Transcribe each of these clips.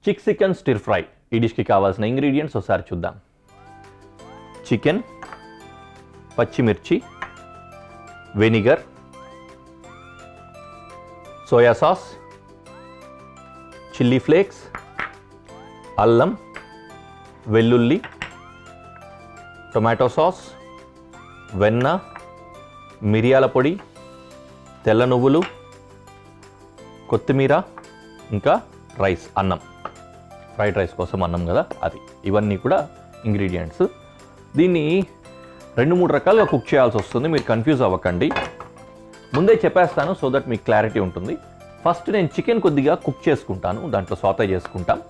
Chicken stir fry ఈ డిష్కి కావాల్సిన ingredients ఒకసారి చూద్దాం. చికెన్, పచ్చిమిర్చి, vinegar, soya sauce, chilli flakes, అల్లం, వెల్లుల్లి, టొమాటో సాస్, వెన్న, మిరియాల పొడి, తెల్ల నువ్వులు, కొత్తిమీర, ఇంకా రైస్, అన్నం, ఫ్రైడ్ రైస్ కోసం అన్నం కదా అది. ఇవన్నీ కూడా ఇంగ్రీడియంట్స్. దీన్ని 2-3 రకాలుగా కుక్ చేయాల్సి వస్తుంది, మీరు కన్ఫ్యూజ్ అవ్వకండి. ముందే చెప్పేస్తాను సో దట్ మీకు క్లారిటీ ఉంటుంది. ఫస్ట్ నేను చికెన్ కొద్దిగా కుక్ చేసుకుంటాను, దాంట్లో సాటే చేసుకుంటాం.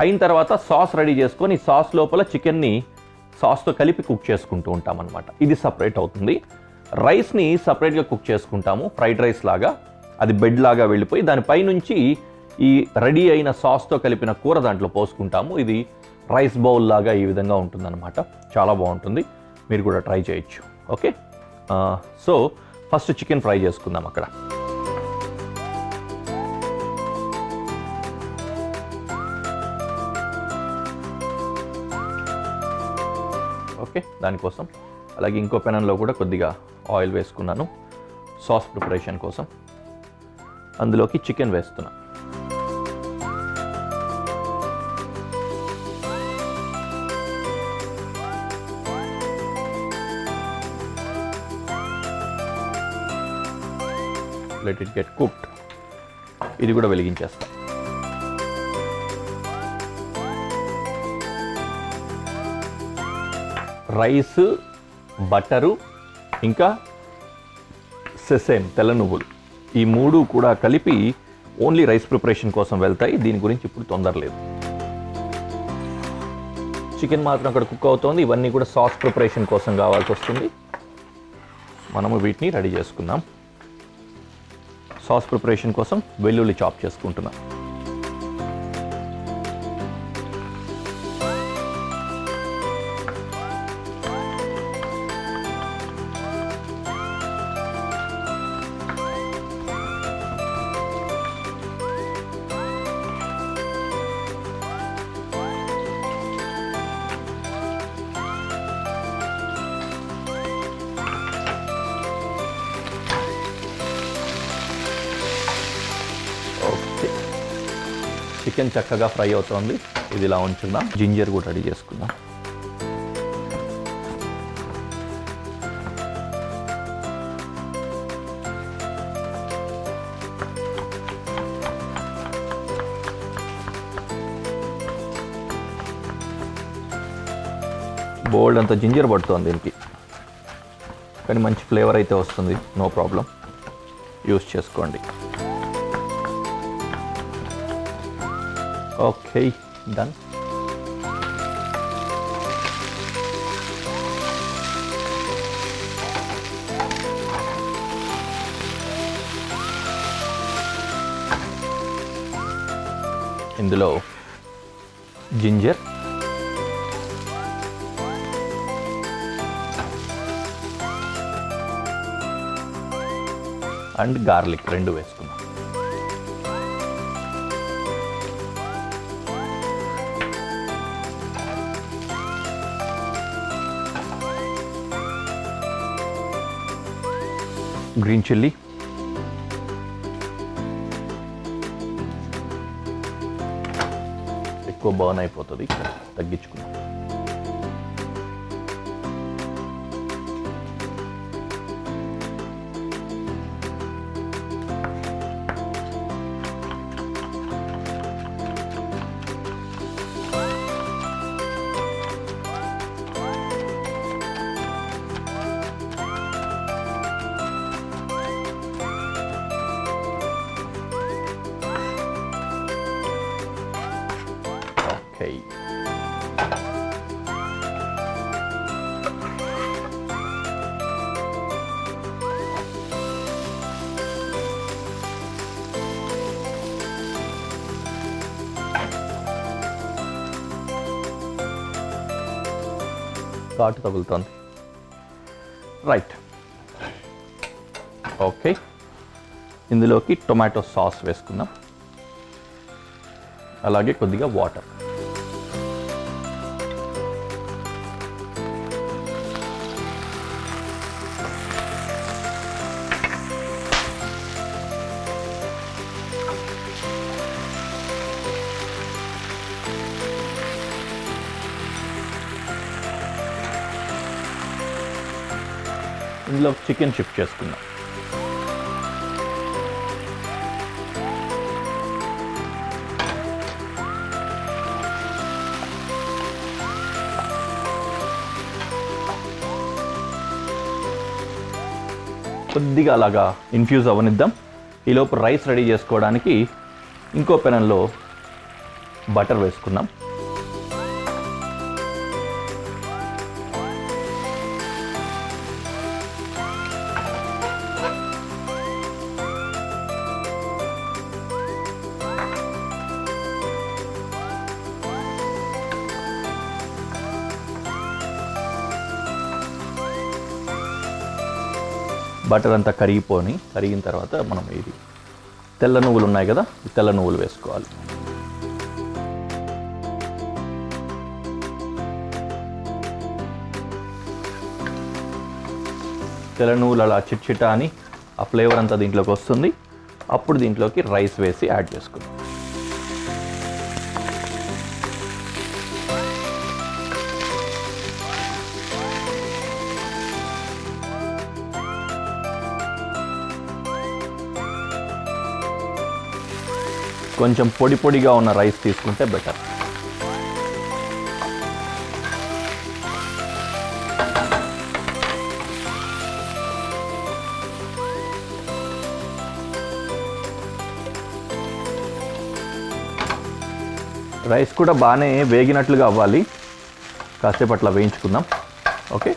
అయిన తర్వాత సాస్ రెడీ చేసుకొని సాస్ లోపల చికెన్ని సాస్తో కలిపి కుక్ చేసుకుంటూ ఉంటాం అనమాట. ఇది సపరేట్ అవుతుంది. రైస్ని సపరేట్గా కుక్ చేసుకుంటాము, ఫ్రైడ్ రైస్ లాగా. అది బెడ్ లాగా వెళ్ళిపోయి దానిపై నుంచి ఈ రెడీ అయిన సాస్తో కలిపిన కూర దాంట్లో పోసుకుంటాము. ఇది రైస్ బౌల్ లాగా ఈ విధంగా ఉంటుందన్నమాట. చాలా బాగుంటుంది, మీరు కూడా ట్రై చేయొచ్చు. Okay, so first chicken fry చేసుకుందాం అక్కడ. ఓకే, దానికోసం అలాగే ఇంకో పెనంలో కూడా కొద్దిగా ఆయిల్ వేసుకున్నాను సాస్ ప్రిపరేషన్ కోసం. అందులోకి చికెన్ వేస్తున్నా. Let it get cooked. ఇది కూడా వెలిగించేస్తాం. రైస్, బటరు, ఇంకా సెసేమ్, తెల్ల నువ్వులు, ఈ 3 కూడా కలిపి ఓన్లీ రైస్ ప్రిపరేషన్ కోసం వెళ్తాయి. దీని గురించి ఇప్పుడు తొందర లేదు. చికెన్ మాత్రం అక్కడ కుక్ అవుతోంది. ఇవన్నీ కూడా సాస్ ప్రిపరేషన్ కోసం కావాల్సి వస్తుంది. మనము వీటిని రెడీ చేసుకుందాం. సాస్ ప్రిపరేషన్ కోసం వెల్లుల్లి చాప్ చేసుకుంటున్నాం. చికెన్ చక్కగా ఫ్రై అవుతోంది. ఇది ఇలా ఉంచుకుందాం. జింజర్ కూడా రెడీ చేసుకుందాం. బోల్డ్ అంత జింజర్ పడుతుంది దీనికి, కానీ మంచి ఫ్లేవర్ అయితే వస్తుంది. నో ప్రాబ్లం, యూస్ చేసుకోండి. Okay, done. ఇందులో జింజర్, అండ్ గార్లిక్ 2 వేసుకుందాం. గ్రీన్ చిల్లీ, ఎక్కువ బర్న్ అయిపోతుంది, తగ్గించుకుందాం. Okay. ఘాటు తగులుతుంది. Right, okay. ఇందులోకి టొమాటో సాస్ వేసుకుందాం. అలాగే కొద్దిగా వాటర్. ఇందులో చికెన్ షిఫ్ట్ చేసుకుందాం. కొద్దిగా అలాగా ఇన్ఫ్యూజ్ అవ్వనిద్దాం. ఈలోపు రైస్ రెడీ చేసుకోవడానికి ఇంకో పెనంలో బటర్ వేసుకున్నాం. బటర్ అంతా కరిగిన తర్వాత మనం ఇది తెల్ల నువ్వులు ఉన్నాయి కదా, ఈ తెల్ల నువ్వులు వేసుకోవాలి. తెల్ల నువ్వులు అలా చిట్చిటా అని ఆ ఫ్లేవర్ అంతా దీంట్లోకి వస్తుంది. అప్పుడు దీంట్లోకి రైస్ వేసి యాడ్ చేసుకుందాం. కొంచెం పొడిగా ఉన్న రైస్ తీసుకుంటే బెటర్. రైస్ కూడా బాగానే వేగినట్లుగా అవ్వాలి. కాసేపు అట్లా వేయించుకుందాం. ఓకే,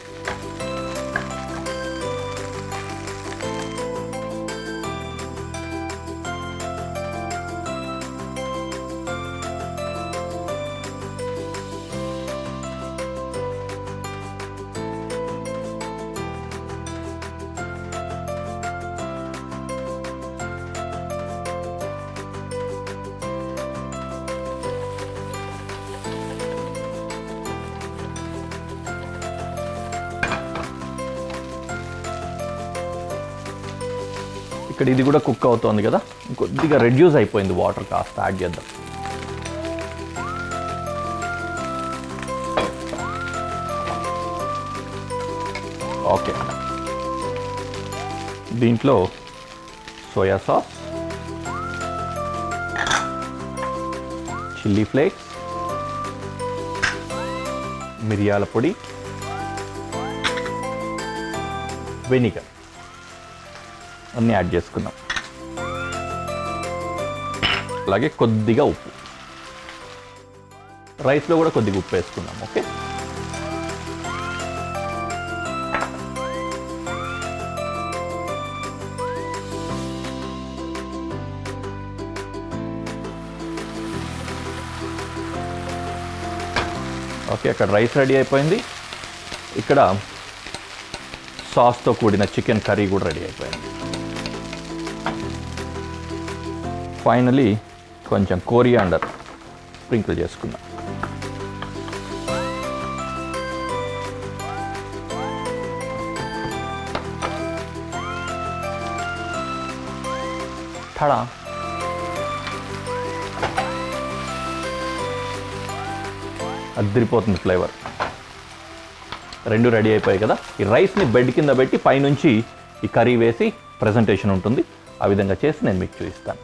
ఇక్కడ ఇది కూడా కుక్ అవుతోంది కదా, కొద్దిగా రెడ్యూస్ అయిపోయింది వాటర్, కాస్త యాడ్ చేద్దాం. ఓకే, దీంట్లో సోయా సాస్, చిల్లీ ఫ్లేక్స్, మిరియాల పొడి, వెనిగర్ అన్నీ యాడ్ చేసుకుందాం. అలాగే కొద్దిగా ఉప్పు, రైస్లో కూడా కొద్దిగా ఉప్పు వేసుకుందాం. ఓకే, ఓకే, అక్కడ రైస్ రెడీ అయిపోయింది. ఇక్కడ సాస్తో కూడిన చికెన్ కర్రీ కూడా రెడీ అయిపోయింది. ఫైనలీ కొంచెం కోరియాండర్ స్ప్రింకిల్ చేసుకుందాం. ఠడా, అదిరిపోతుంది ఫ్లేవర్. రెండు రెడీ అయిపోయాయి కదా. ఈ రైస్ని బెడ్ కింద పెట్టి పైనుంచి ఈ కర్రీ వేసి ప్రజెంటేషన్ ఉంటుంది. ఆ విధంగా చేసి నేను మీకు చూపిస్తాను.